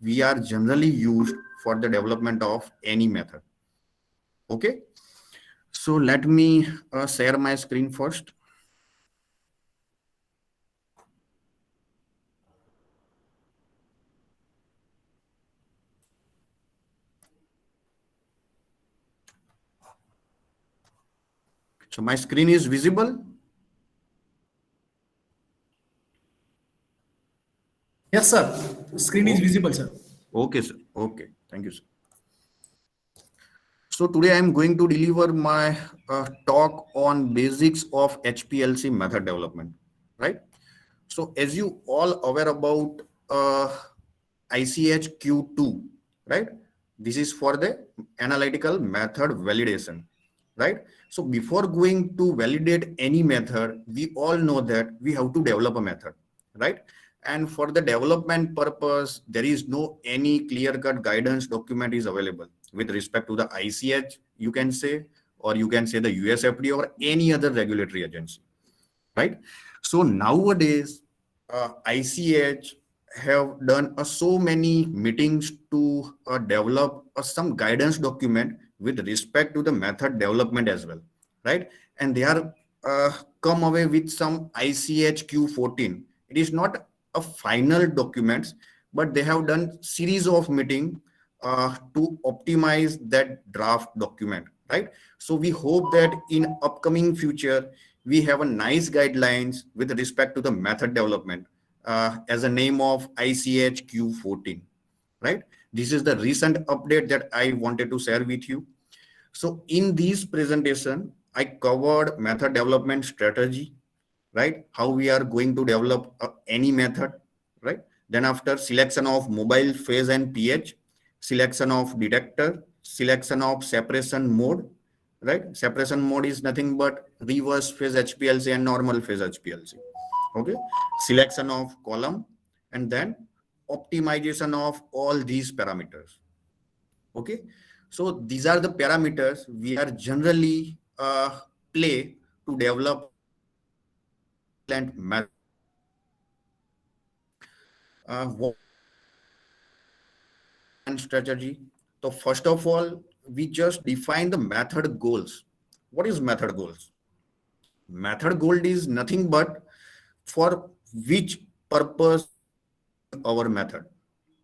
we are generally used for the development of any method. Okay, so let me share my screen first. So my screen is visible. Yes, sir. Screen is visible, sir. Okay, sir. Okay, thank you, sir. So today I am going to deliver my talk on basics of HPLC method development, right? So as you all aware about ICH-Q2, right? This is for the analytical method validation, right? So before going to validate any method, we all know that we have to develop a method, right? And for the development purpose, there is no any clear-cut guidance document is available with respect to the ICH, you can say, or you can say the USFDA or any other regulatory agency, right? So nowadays, ICH have done so many meetings to develop some guidance document with respect to the method development as well, right? And they are come away with some ICH Q14. It is not a final documents, but they have done series of meeting to optimize that draft document, right? So we hope that in upcoming future we have a nice guidelines with respect to the method development as a name of ICH Q14, right? This is the recent update that I wanted to share with you. So in this presentation, I covered method development strategy, right? How we are going to develop any method, right? Then after selection of mobile phase and pH, selection of detector, selection of separation mode, right? Separation mode is nothing but reverse phase HPLC and normal phase HPLC. Okay. Selection of column and then optimization of all these parameters. Okay. So these are the parameters we are generally play to develop and method. What and strategy. So first of all, we just define the method goals. What is method goals? Method goal is nothing but for which purpose our method,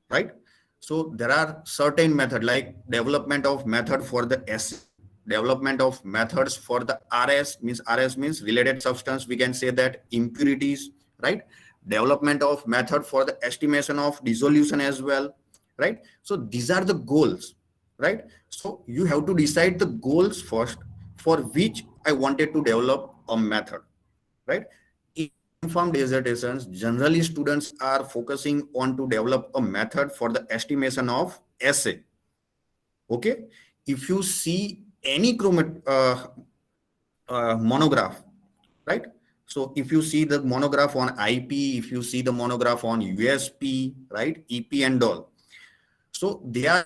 right? So there are certain method like development of method for the S, development of methods for the RS means related substance. We can say that impurities, right? Development of method for the estimation of dissolution as well, right? So these are the goals, right? So you have to decide the goals first for which I wanted to develop a method, right? Informed dissertations, generally students are focusing on to develop a method for the estimation of assay. Okay, if you see any monograph, right? So if you see the monograph on IP, if you see the monograph on USP, right, EP and all, so there are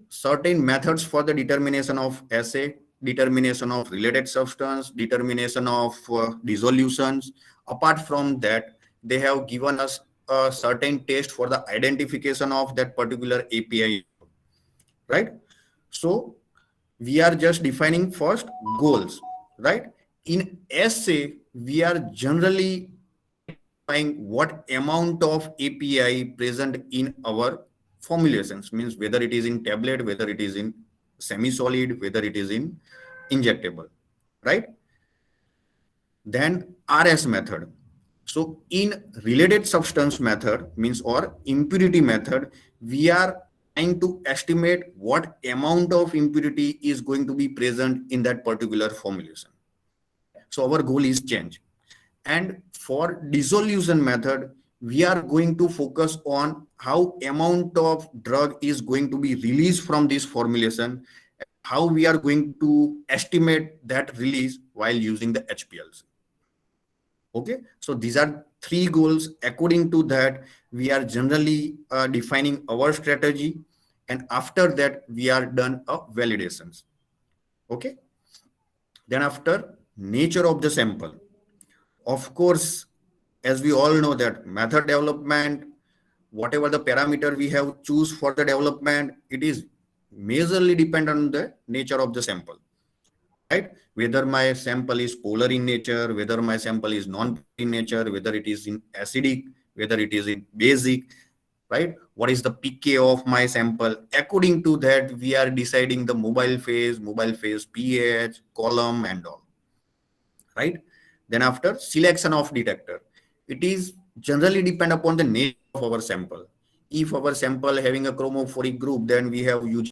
certain methods for the determination of assay, determination of related substance, determination of dissolutions. Apart from that, they have given us a certain test for the identification of that particular API, right? So we are just defining first goals, right? In assay, we are generally what amount of API present in our formulations, means whether it is in tablet, whether it is in semi-solid, whether it is in injectable, right? Then RS method. So in related substance method means or impurity method, we are trying to estimate what amount of impurity is going to be present in that particular formulation, right? So our goal is change. And for dissolution method, we are going to focus on how amount of drug is going to be released from this formulation, how we are going to estimate that release while using the HPLC. Okay, so these are three goals. According to that, we are generally defining our strategy, and after that, we are done validations. Okay, then after nature of the sample. Of course, as we all know that method development, whatever the parameter we have choose for the development, it is majorly depend on the nature of the sample, right? Whether my sample is polar in nature, whether my sample is non-polar in nature, whether it is in acidic, whether it is in basic, right? What is the pK of my sample? According to that, we are deciding the mobile phase pH, column, and all, right? Then after selection of detector, it is generally depend upon the nature of our sample. If our sample having a chromophoric group, then we have usually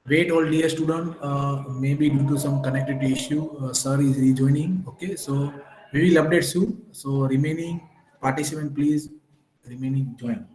Wait, all dear student. Maybe due to some connectivity issue, sir is rejoining. Okay, so we will update soon. So remaining participant, please remaining join.